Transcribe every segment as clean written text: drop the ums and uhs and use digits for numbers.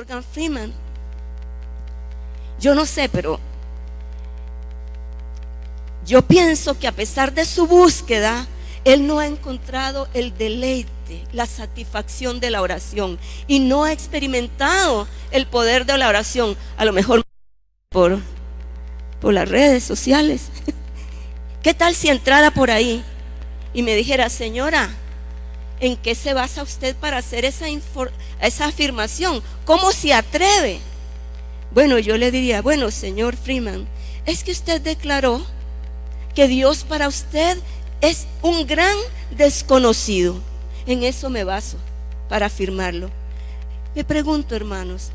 Morgan Freeman. Yo no sé, pero yo pienso que a pesar de su búsqueda, él no ha encontrado el deleite, la satisfacción de la oración, y no ha experimentado el poder de la oración. A lo mejor por las redes sociales. ¿Qué tal si entrara por ahí y me dijera: señora, ¿en qué se basa usted para hacer esa afirmación? ¿Cómo se atreve? Bueno, yo le diría: bueno, señor Freeman, es que usted declaró que Dios para usted es un gran desconocido. En eso me baso para afirmarlo. Me pregunto, hermanos,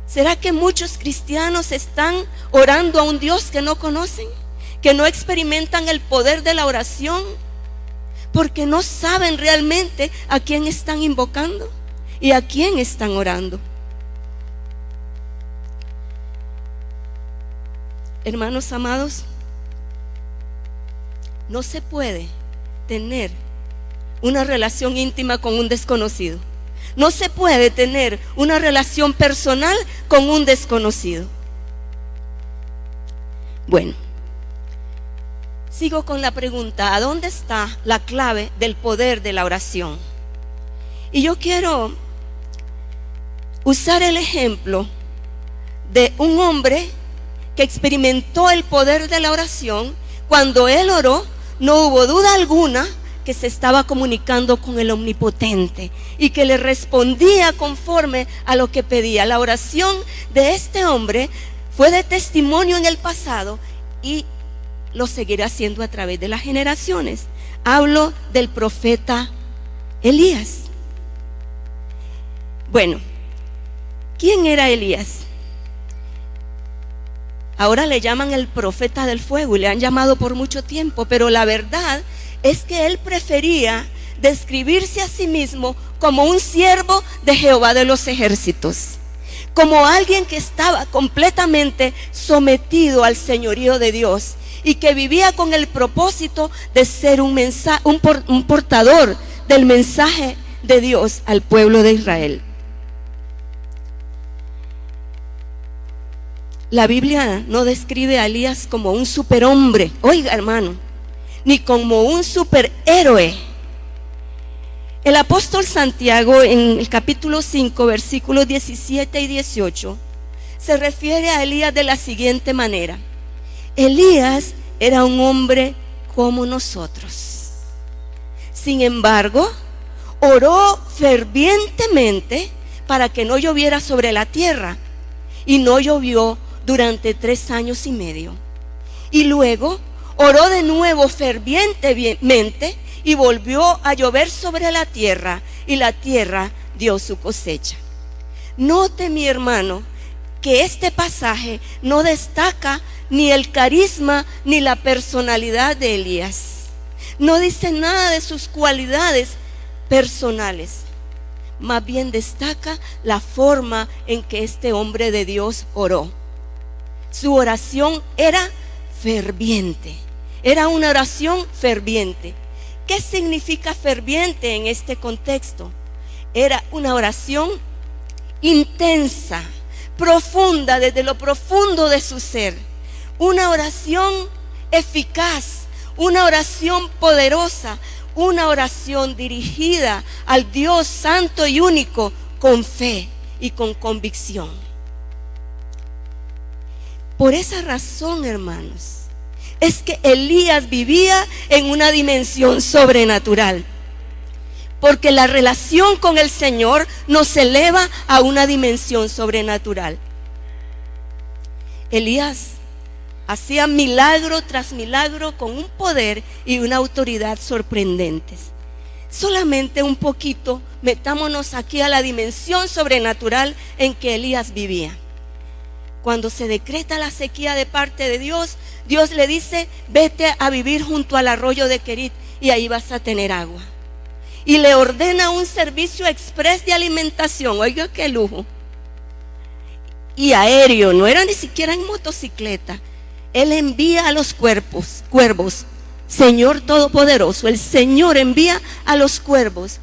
¿será que muchos cristianos están orando a un Dios que no conocen? ¿Que no experimentan el poder de la oración? Porque no saben realmente a quién están invocando y a quién están orando. Hermanos amados, no se puede tener una relación íntima con un desconocido. No se puede tener una relación personal con un desconocido. Bueno, sigo con la pregunta: ¿a dónde está la clave del poder de la oración? Y yo quiero usar el ejemplo de un hombre que experimentó el poder de la oración. Cuando él oró, no hubo duda alguna que se estaba comunicando con el Omnipotente y que le respondía conforme a lo que pedía. La oración de este hombre fue de testimonio en el pasado y lo seguirá haciendo a través de las generaciones. Hablo del profeta Elías. Bueno, ¿quién era Elías? Ahora le llaman el profeta del fuego y le han llamado por mucho tiempo, pero la verdad es que él prefería describirse a sí mismo como un siervo de Jehová de los ejércitos, como alguien que estaba completamente sometido al señorío de Dios y que vivía con el propósito de ser un portador del mensaje de Dios al pueblo de Israel. La Biblia no describe a Elías como un superhombre, oiga hermano, ni como un superhéroe. El apóstol Santiago, en el capítulo 5, versículos 17 y 18, se refiere a Elías de la siguiente manera: Elías era un hombre como nosotros. Sin embargo, oró fervientemente para que no lloviera sobre la tierra, y no llovió durante 3 años y medio. Y luego oró de nuevo fervientemente y volvió a llover sobre la tierra, y la tierra dio su cosecha. Note, mi hermano, que este pasaje no destaca ni el carisma ni la personalidad de Elías. No dice nada de sus cualidades personales. Más bien destaca la forma en que este hombre de Dios oró. Su oración era ferviente. Era una oración ferviente. ¿Qué significa ferviente en este contexto? Era una oración intensa, profunda, desde lo profundo de su ser. Una oración eficaz, una oración poderosa, una oración dirigida al Dios santo y único con fe y con convicción. Por esa razón, hermanos, es que Elías vivía en una dimensión sobrenatural, porque la relación con el Señor nos eleva a una dimensión sobrenatural. Elías hacía milagro tras milagro con un poder y una autoridad sorprendentes. Solamente un poquito metámonos aquí a la dimensión sobrenatural en que Elías vivía. Cuando se decreta la sequía de parte de Dios, Dios le dice: vete a vivir junto al arroyo de Querit y ahí vas a tener agua. Y le ordena un servicio exprés de alimentación. Oiga qué lujo. Y aéreo, no era ni siquiera en motocicleta. Él envía a los cuervos. Señor Todopoderoso, el Señor envía a los cuervos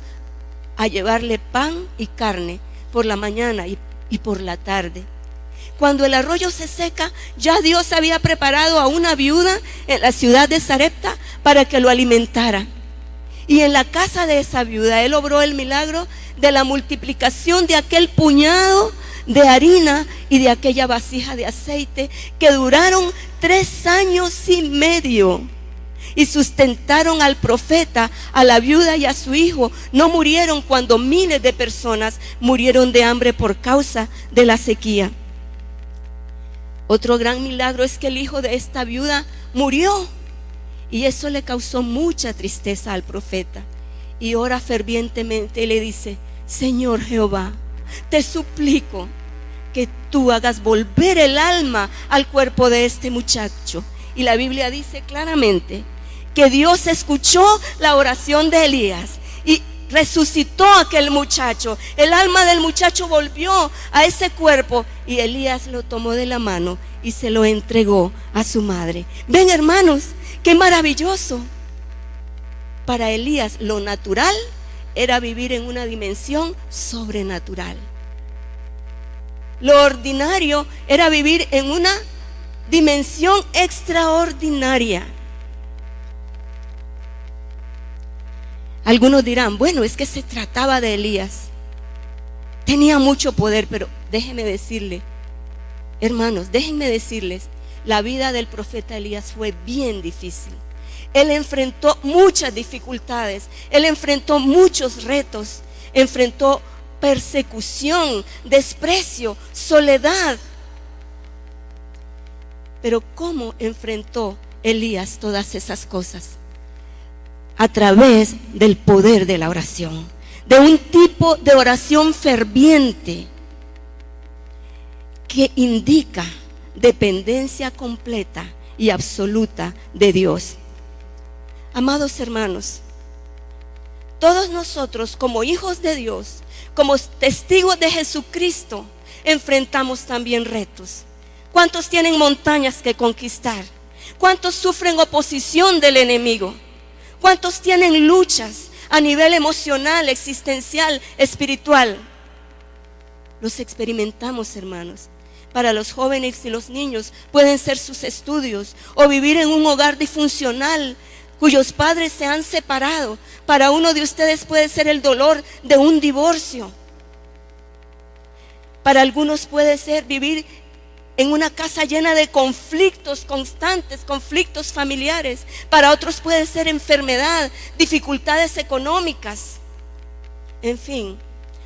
a llevarle pan y carne por la mañana y por la tarde. Cuando el arroyo se seca, ya Dios había preparado a una viuda en la ciudad de Sarepta para que lo alimentara. Y en la casa de esa viuda, Él obró el milagro de la multiplicación de aquel puñado de harina y de aquella vasija de aceite que duraron 3 años y medio. Y sustentaron al profeta, a la viuda y a su hijo. No murieron cuando miles de personas murieron de hambre por causa de la sequía. Otro gran milagro es que el hijo de esta viuda murió. Y eso le causó mucha tristeza al profeta. Y ora fervientemente y le dice: Señor Jehová, te suplico que tú hagas volver el alma al cuerpo de este muchacho. Y la Biblia dice claramente que Dios escuchó la oración de Elías y resucitó a aquel muchacho. El alma del muchacho volvió a ese cuerpo y Elías lo tomó de la mano y se lo entregó a su madre. Ven, hermanos, qué maravilloso. Para Elías lo natural era vivir en una dimensión sobrenatural. Lo ordinario era vivir en una dimensión extraordinaria. Algunos dirán: bueno, es que se trataba de Elías, tenía mucho poder. Pero déjenme decirle, hermanos, déjenme decirles, la vida del profeta Elías fue bien difícil. Él enfrentó muchas dificultades, él enfrentó muchos retos, enfrentó persecución, desprecio, soledad. Pero ¿cómo enfrentó Elías todas esas cosas? A través del poder de la oración, de un tipo de oración ferviente que indica dependencia completa y absoluta de Dios. Amados hermanos, todos nosotros como hijos de Dios, como testigos de Jesucristo, enfrentamos también retos. ¿Cuántos tienen montañas que conquistar? ¿Cuántos sufren oposición del enemigo? ¿Cuántos tienen luchas a nivel emocional, existencial, espiritual? Los experimentamos, hermanos. Para los jóvenes y los niños pueden ser sus estudios o vivir en un hogar disfuncional cuyos padres se han separado. Para uno de ustedes puede ser el dolor de un divorcio. Para algunos puede ser vivir en una casa llena de conflictos constantes, conflictos familiares. Para otros puede ser enfermedad, dificultades económicas. En fin,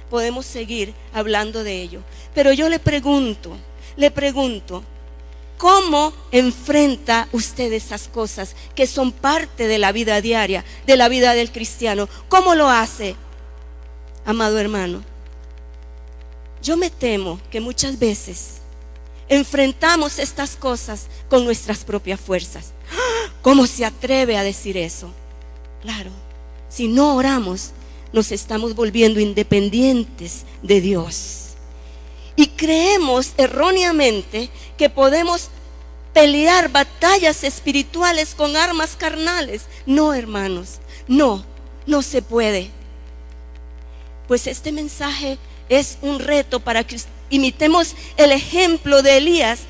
podemos seguir hablando de ello. Pero yo le pregunto, ¿cómo enfrenta usted esas cosas que son parte de la vida diaria, de la vida del cristiano? ¿Cómo lo hace, amado hermano? Yo me temo que muchas veces enfrentamos estas cosas con nuestras propias fuerzas. ¿Cómo se atreve a decir eso? Claro, si no oramos, nos estamos volviendo independientes de Dios. Y creemos erróneamente que podemos pelear batallas espirituales con armas carnales. No, hermanos, no se puede. Pues este mensaje es un reto para que imitemos el ejemplo de Elías,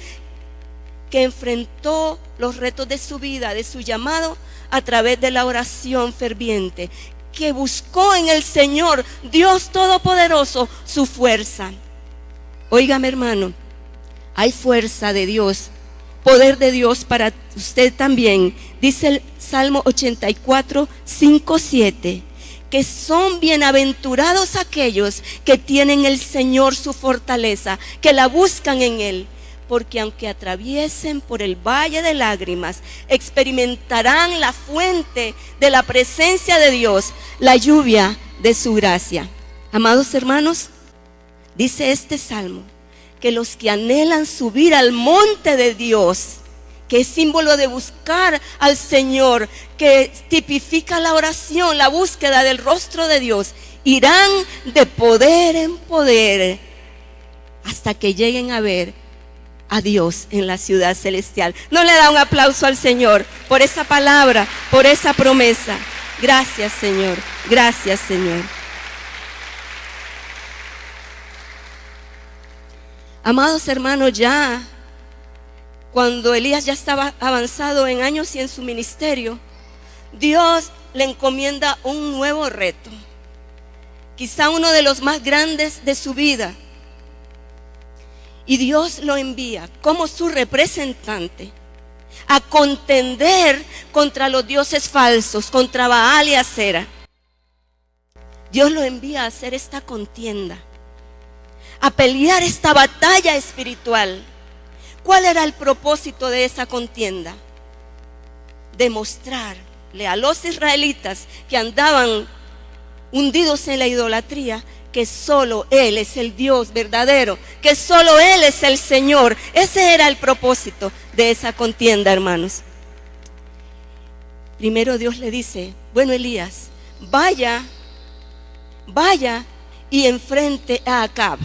que enfrentó los retos de su vida, de su llamado, a través de la oración ferviente, que buscó en el Señor, Dios Todopoderoso, su fuerza. Óigame, hermano, hay fuerza de Dios, poder de Dios para usted también. Dice el Salmo 84, 5, 7, que son bienaventurados aquellos que tienen el Señor su fortaleza, que la buscan en Él, porque aunque atraviesen por el valle de lágrimas, experimentarán la fuente de la presencia de Dios, la lluvia de su gracia. Amados hermanos, dice este salmo que los que anhelan subir al monte de Dios, que es símbolo de buscar al Señor, que tipifica la oración, la búsqueda del rostro de Dios, irán de poder en poder hasta que lleguen a ver a Dios en la ciudad celestial. ¿No le da un aplauso al Señor por esa palabra, por esa promesa? Gracias, Señor. Gracias, Señor. Amados hermanos, ya cuando Elías ya estaba avanzado en años y en su ministerio, Dios le encomienda un nuevo reto, quizá uno de los más grandes de su vida. Y Dios lo envía como su representante a contender contra los dioses falsos, contra Baal y Acera. Dios lo envía a hacer esta contienda, a pelear esta batalla espiritual. ¿Cuál era el propósito de esa contienda? Demostrarle a los israelitas que andaban hundidos en la idolatría que solo Él es el Dios verdadero, que solo Él es el Señor. Ese era el propósito de esa contienda, hermanos. Primero Dios le dice: bueno, Elías, vaya y enfrente a Acab.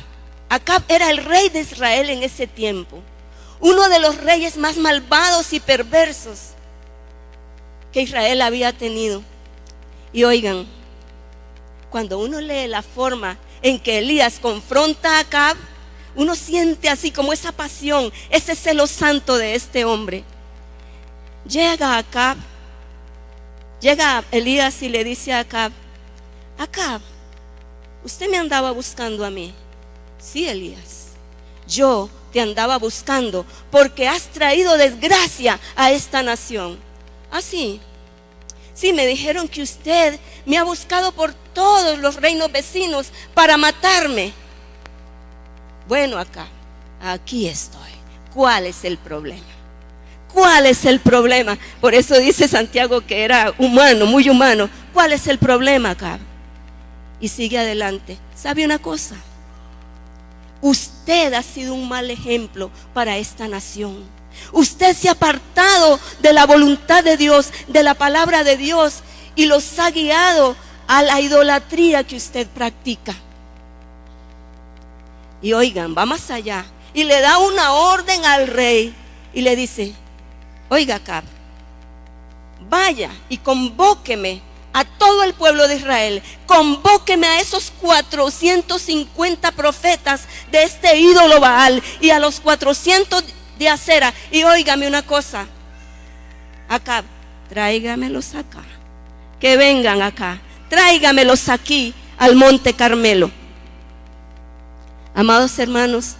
Acab era el rey de Israel en ese tiempo, uno de los reyes más malvados y perversos que Israel había tenido. Y oigan, cuando uno lee la forma en que Elías confronta a Acab, uno siente así como esa pasión, ese celo santo de este hombre. Llega Elías y le dice a Acab: Acab, ¿usted me andaba buscando a mí? Sí, Elías, yo te andaba buscando porque has traído desgracia a esta nación. ¿Ah, sí? Sí, me dijeron que usted me ha buscado por todos los reinos vecinos para matarme. Bueno, aquí estoy. ¿Cuál es el problema? ¿Cuál es el problema? Por eso dice Santiago que era humano, muy humano. ¿Cuál es el problema, Acab? Y sigue adelante. ¿Sabe una cosa? Usted ha sido un mal ejemplo para esta nación. Usted se ha apartado de la voluntad de Dios, de la palabra de Dios, y los ha guiado a la idolatría que usted practica. Y oigan, va más allá y le da una orden al rey y le dice: oiga, Acab, vaya y convóqueme a todo el pueblo de Israel, convóqueme a esos 450 profetas de este ídolo Baal y a los 400 de Acera. Y óigame una cosa, Acab, tráigamelos acá, que vengan acá, tráigamelos aquí al monte Carmelo. Amados hermanos,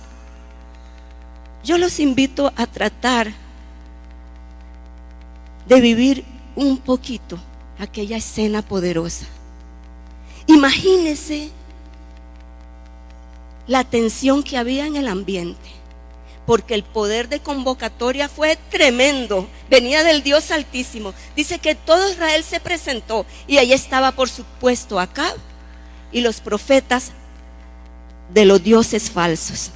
yo los invito a tratar de vivir un poquito aquella escena poderosa. Imagínense la tensión que había en el ambiente, porque el poder de convocatoria fue tremendo, venía del Dios Altísimo. Dice que todo Israel se presentó y ahí estaba, por supuesto, Acab y los profetas de los dioses falsos.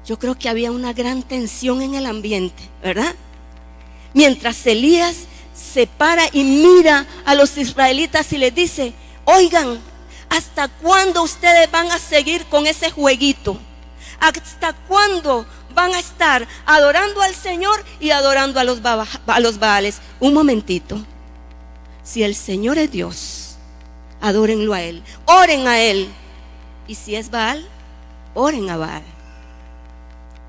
Yo creo que había una gran tensión en el ambiente, ¿verdad? Mientras Elías se para y mira a los israelitas y les dice: oigan, ¿hasta cuándo ustedes van a seguir con ese jueguito? ¿Hasta cuándo van a estar adorando al Señor y adorando a los Baales? Un momentito. Si el Señor es Dios, adórenlo a Él, oren a Él. Y si es Baal, oren a Baal.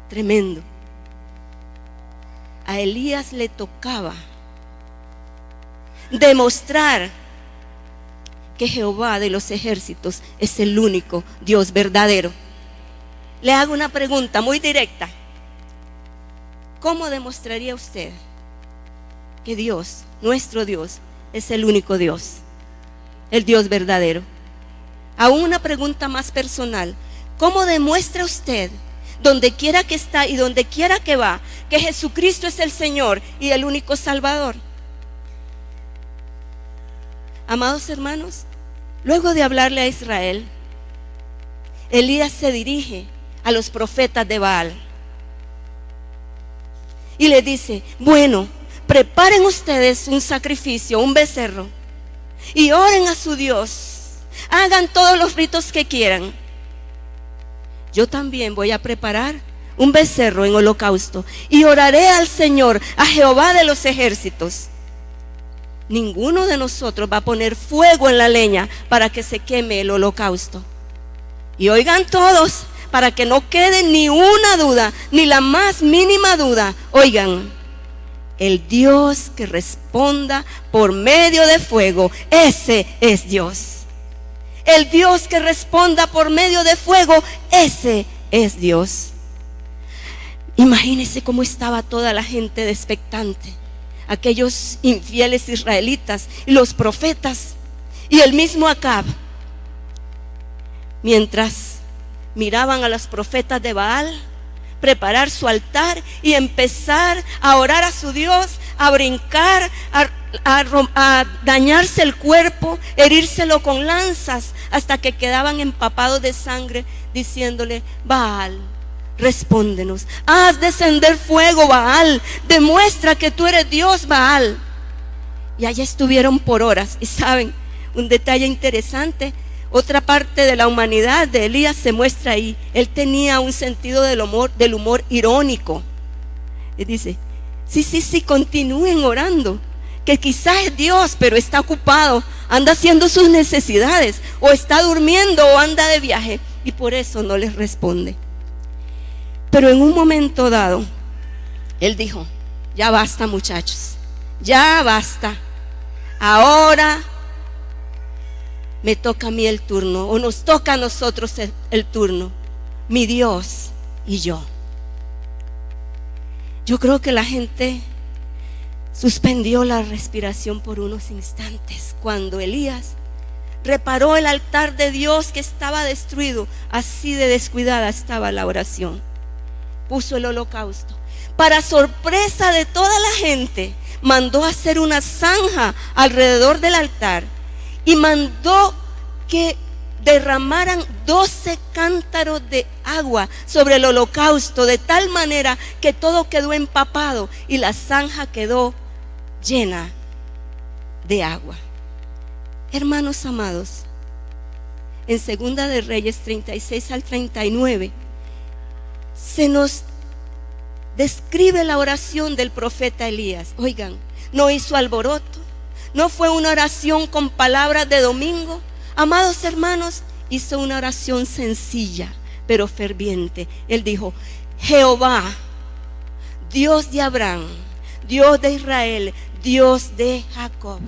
Tremendo. A Elías le tocaba demostrar que Jehová de los ejércitos es el único Dios verdadero. Le hago una pregunta muy directa: ¿cómo demostraría usted que Dios, nuestro Dios, es el único Dios, el Dios verdadero? Aún una pregunta más personal: ¿cómo demuestra usted, donde quiera que está y donde quiera que va, que Jesucristo es el Señor y el único Salvador? Amados hermanos, luego de hablarle a Israel, Elías se dirige a los profetas de Baal y le dice: bueno, preparen ustedes un sacrificio, un becerro, y oren a su Dios, hagan todos los ritos que quieran. Yo también voy a preparar un becerro en holocausto y oraré al Señor, a Jehová de los ejércitos. Ninguno de nosotros va a poner fuego en la leña para que se queme el holocausto. Y oigan todos, para que no quede ni una duda, ni la más mínima duda. Oigan, el Dios que responda por medio de fuego, ese es Dios. El Dios que responda por medio de fuego, ese es Dios. Imagínense cómo estaba toda la gente de expectante, aquellos infieles israelitas y los profetas y el mismo Acab, mientras miraban a los profetas de Baal preparar su altar y empezar a orar a su Dios, a brincar, a dañarse el cuerpo, herírselo con lanzas, hasta que quedaban empapados de sangre, diciéndole: Baal, respóndenos, haz descender fuego, Baal, demuestra que tú eres Dios, Baal. Y allá estuvieron por horas. Y saben, un detalle interesante, otra parte de la humanidad de Elías se muestra ahí. Él tenía un sentido del humor irónico. Y dice: sí, continúen orando, que quizás es Dios, pero está ocupado, anda haciendo sus necesidades, o está durmiendo, o anda de viaje, y por eso no les responde. Pero en un momento dado, él dijo: ya basta, muchachos, ya basta. Ahora me toca a mí el turno, o nos toca a nosotros el turno, mi Dios y yo. Yo creo que la gente suspendió la respiración por unos instantes cuando Elías reparó el altar de Dios que estaba destruido. Así de descuidada estaba la oración. Puso el holocausto. Para sorpresa de toda la gente, mandó hacer una zanja alrededor del altar y mandó que derramaran 12 cántaros de agua sobre el holocausto, de tal manera que todo quedó empapado y la zanja quedó llena de agua. Hermanos amados, en Segunda de Reyes 36 al 39 se nos describe la oración del profeta Elías. Oigan, no hizo alboroto, no fue una oración con palabras de domingo. Amados hermanos, hizo una oración sencilla pero ferviente. Él dijo: Jehová, Dios de Abraham, Dios de Israel, Dios de Jacob.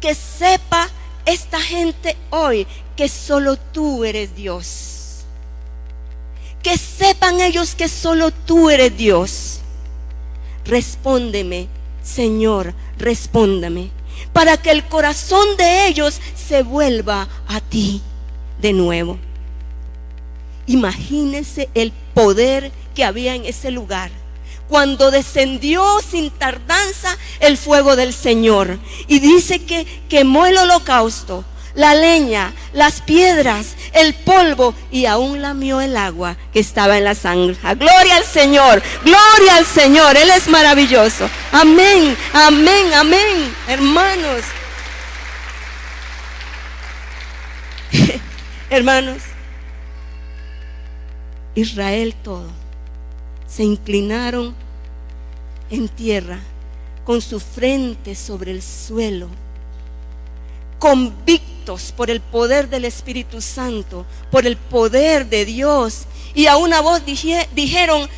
Que sepa esta gente hoy que solo tú eres Dios. Que sepan ellos que solo tú eres Dios. Respóndeme, Señor, respóndame, para que el corazón de ellos se vuelva a ti de nuevo. Imagínense el poder que había en ese lugar cuando descendió sin tardanza el fuego del Señor, y dice que quemó el holocausto, la leña, las piedras, el polvo, y aún lamió el agua que estaba en la zanja. Gloria al Señor, gloria al Señor. Él es maravilloso. Amén, amén, amén. Hermanos, hermanos, Israel todo se inclinaron en tierra con su frente sobre el suelo, convictos por el poder del Espíritu Santo, por el poder de Dios, y a una voz dijeron: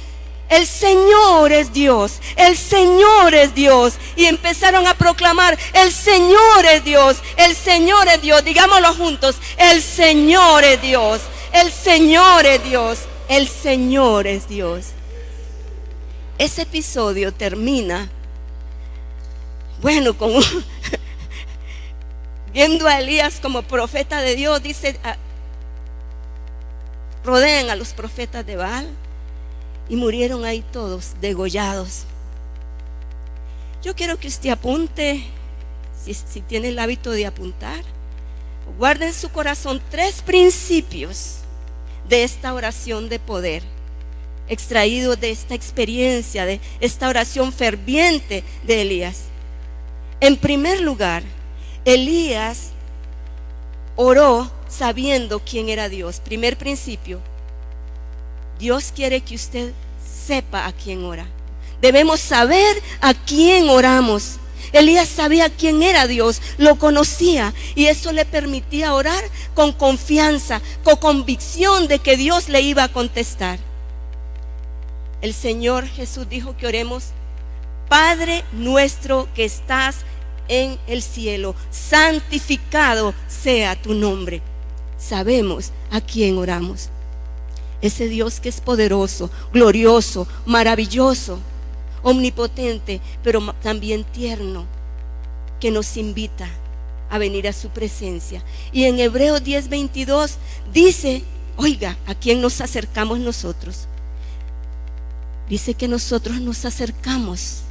el Señor es Dios, el Señor es Dios. Y empezaron a proclamar: el Señor es Dios, el Señor es Dios. Digámoslo juntos: el Señor es Dios, el Señor es Dios, el Señor es Dios. Ese episodio termina, bueno, con viendo a Elías como profeta de Dios. Dice: rodean a los profetas de Baal, y murieron ahí todos degollados. Yo quiero que usted apunte, si tiene el hábito de apuntar, guarde en su corazón 3 principios de esta oración de poder, extraídos de esta experiencia, de esta oración ferviente de Elías. En primer lugar, Elías oró sabiendo quién era Dios. Primer principio: Dios quiere que usted sepa a quién ora. Debemos saber a quién oramos. Elías sabía quién era Dios, lo conocía, y eso le permitía orar con confianza, con convicción de que Dios le iba a contestar. El Señor Jesús dijo que oremos: Padre nuestro que estás en el cielo, santificado sea tu nombre. Sabemos a quién oramos. Ese Dios que es poderoso, glorioso, maravilloso, omnipotente, pero también tierno, que nos invita a venir a su presencia. Y en Hebreos 10:22 dice, oiga, ¿a quién nos acercamos nosotros? Dice que nosotros nos acercamos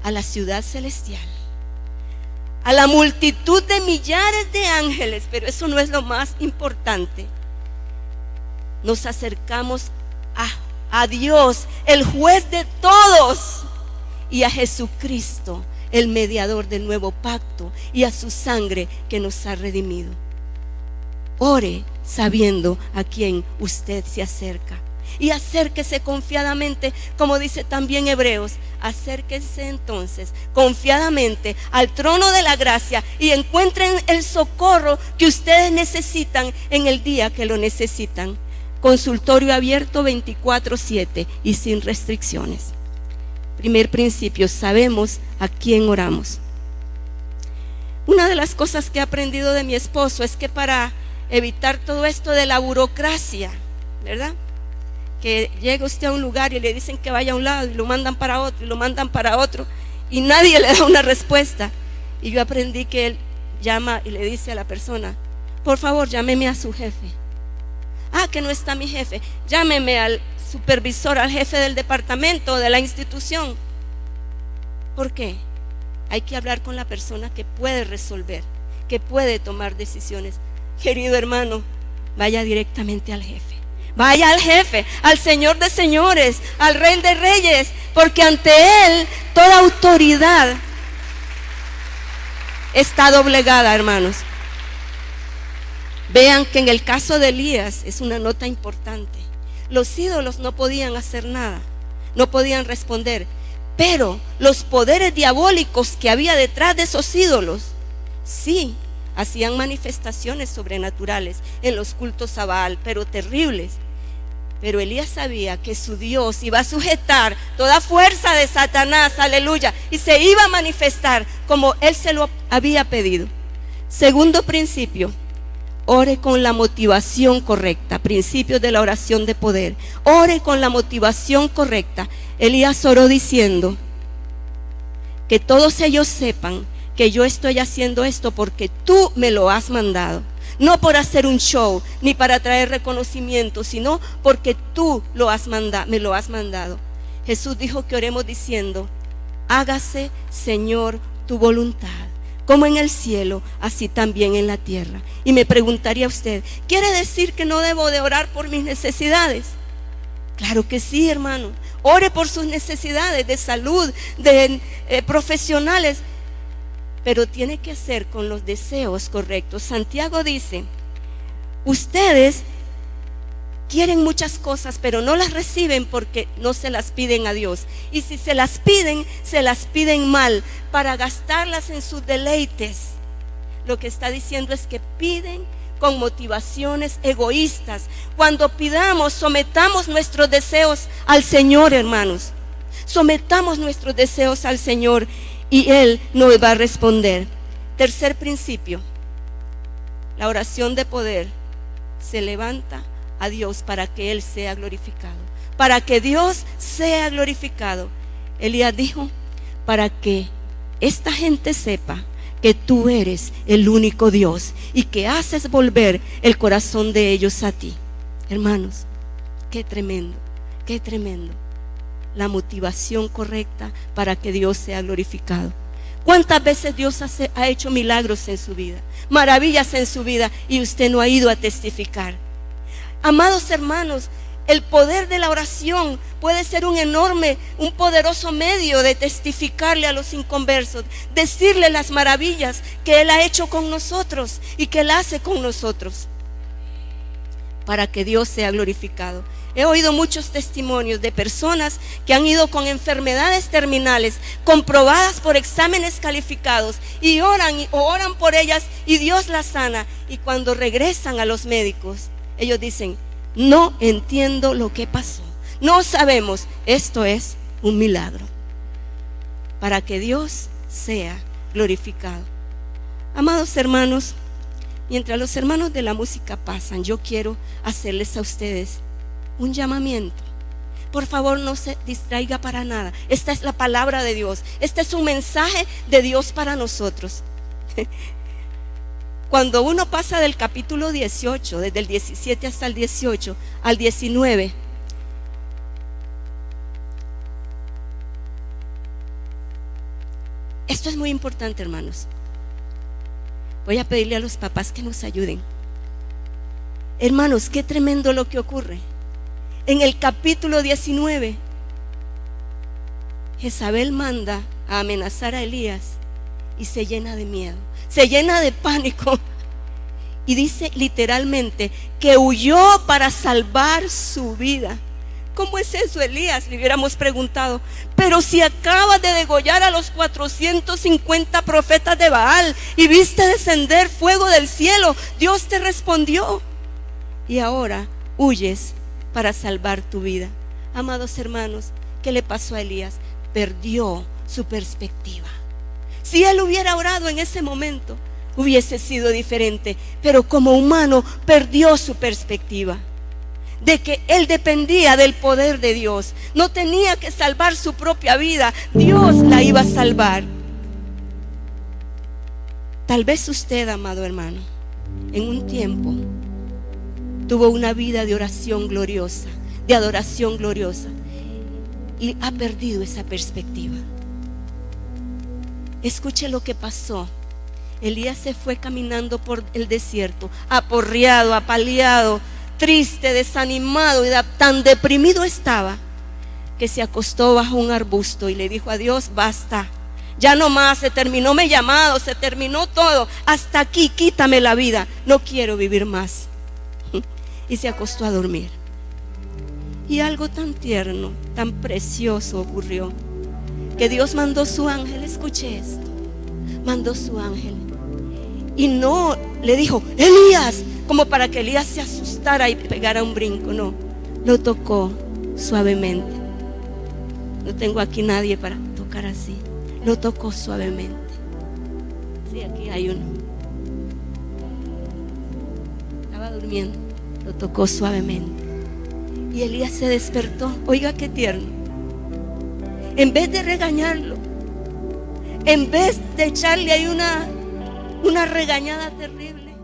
a la ciudad celestial, a la multitud de millares de ángeles, pero eso no es lo más importante. Nos acercamos a Dios, el juez de todos, y a Jesucristo, el mediador del nuevo pacto, y a su sangre que nos ha redimido. Ore sabiendo a quién usted se acerca, y acérquese confiadamente, como dice también Hebreos. Acérquense entonces confiadamente al trono de la gracia y encuentren el socorro que ustedes necesitan en el día que lo necesitan. Consultorio abierto 24/7 y sin restricciones. Primer principio: sabemos a quién oramos. Una de las cosas que he aprendido de mi esposo es que para evitar todo esto de la burocracia, ¿verdad?, que llega usted a un lugar y le dicen que vaya a un lado y lo mandan para otro y lo mandan para otro y nadie le da una respuesta. Y yo aprendí que él llama y le dice a la persona: por favor, llámeme a su jefe. Ah, que no está mi jefe, llámeme al supervisor, al jefe del departamento, de la institución. ¿Por qué? Hay que hablar con la persona que puede resolver, que puede tomar decisiones. Querido hermano, vaya directamente al jefe. Vaya al jefe, al Señor de señores, al Rey de reyes, porque ante Él toda autoridad está doblegada, hermanos. Vean que en el caso de Elías es una nota importante. Los ídolos no podían hacer nada, no podían responder, pero los poderes diabólicos que había detrás de esos ídolos, sí, hacían manifestaciones sobrenaturales en los cultos a Baal, pero terribles. Pero Elías sabía que su Dios iba a sujetar toda fuerza de Satanás, aleluya, y se iba a manifestar como Él se lo había pedido. Segundo principio: ore con la motivación correcta. Principio de la oración de poder. Ore con la motivación correcta. Elías oró diciendo: que todos ellos sepan que yo estoy haciendo esto porque tú me lo has mandado. No por hacer un show, ni para traer reconocimiento, sino porque tú me lo has mandado. Jesús dijo que oremos diciendo: hágase, Señor, tu voluntad, como en el cielo, así también en la tierra. Y me preguntaría usted: ¿quiere decir que no debo de orar por mis necesidades? Claro que sí, hermano. Ore por sus necesidades de salud, de profesionales, pero tiene que ser con los deseos correctos. Santiago dice: ustedes quieren muchas cosas, pero no las reciben porque no se las piden a Dios. Y si se las piden mal, para gastarlas en sus deleites. Lo que está diciendo es que piden con motivaciones egoístas. Cuando pidamos, sometamos nuestros deseos al Señor, hermanos. Sometamos nuestros deseos al Señor y Él nos va a responder. Tercer principio: la oración de poder se levanta a Dios para que Él sea glorificado. Para que Dios sea glorificado. Elías dijo: para que esta gente sepa que tú eres el único Dios y que haces volver el corazón de ellos a ti. Hermanos, qué tremendo, qué tremendo. La motivación correcta para que Dios sea glorificado. ¿Cuántas veces Dios ha hecho milagros en su vida, maravillas en su vida, y usted no ha ido a testificar? Amados hermanos, el poder de la oración puede ser un poderoso medio de testificarle a los inconversos, decirle las maravillas que Él ha hecho con nosotros y que Él hace con nosotros, para que Dios sea glorificado. He oído muchos testimonios de personas que han ido con enfermedades terminales, comprobadas por exámenes calificados, y oran por ellas y Dios las sana. Y cuando regresan a los médicos, ellos dicen: no entiendo lo que pasó, no sabemos. Esto es un milagro, para que Dios sea glorificado. Amados hermanos, mientras los hermanos de la música pasan, yo quiero hacerles a ustedes un llamamiento. Por favor, no se distraiga para nada. Esta es la palabra de Dios. Este es un mensaje de Dios para nosotros. Cuando uno pasa del capítulo 18, desde el 17 hasta el 18 al 19, esto es muy importante, hermanos. Voy a pedirle a los papás que nos ayuden. Hermanos, qué tremendo lo que ocurre. En el capítulo 19, Jezabel manda a amenazar a Elías y se llena de miedo, se llena de pánico, y dice literalmente que huyó para salvar su vida. ¿Cómo es eso, Elías?, le hubiéramos preguntado. Pero si acabas de degollar a los 450 profetas de Baal y viste descender fuego del cielo, Dios te respondió, y ahora huyes para salvar tu vida. Amados hermanos, ¿qué le pasó a Elías? Perdió su perspectiva. Si él hubiera orado en ese momento, hubiese sido diferente, pero como humano perdió su perspectiva de que él dependía del poder de Dios. No tenía que salvar su propia vida, Dios la iba a salvar. Tal vez usted, amado hermano, en un tiempo tuvo una vida de oración gloriosa, de adoración gloriosa, y ha perdido esa perspectiva. Escuche lo que pasó. Elías se fue caminando por el desierto, aporreado, apaleado, triste, desanimado, y tan deprimido estaba que se acostó bajo un arbusto y le dijo a Dios: basta, ya no más, se terminó mi llamado, se terminó todo, hasta aquí, quítame la vida, no quiero vivir más. Y se acostó a dormir. Y algo tan tierno, tan precioso ocurrió, que Dios mandó su ángel. Escuche esto, mandó su ángel, y no le dijo: Elías, como para que Elías se asustara y pegara un brinco. No, lo tocó suavemente. No tengo aquí nadie para tocar así. Lo tocó suavemente. Sí, aquí hay uno. Estaba durmiendo. Lo tocó suavemente. Y Elías se despertó. Oiga qué tierno. En vez de regañarlo, en vez de echarle ahí una regañada terrible,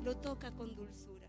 lo toca con dulzura.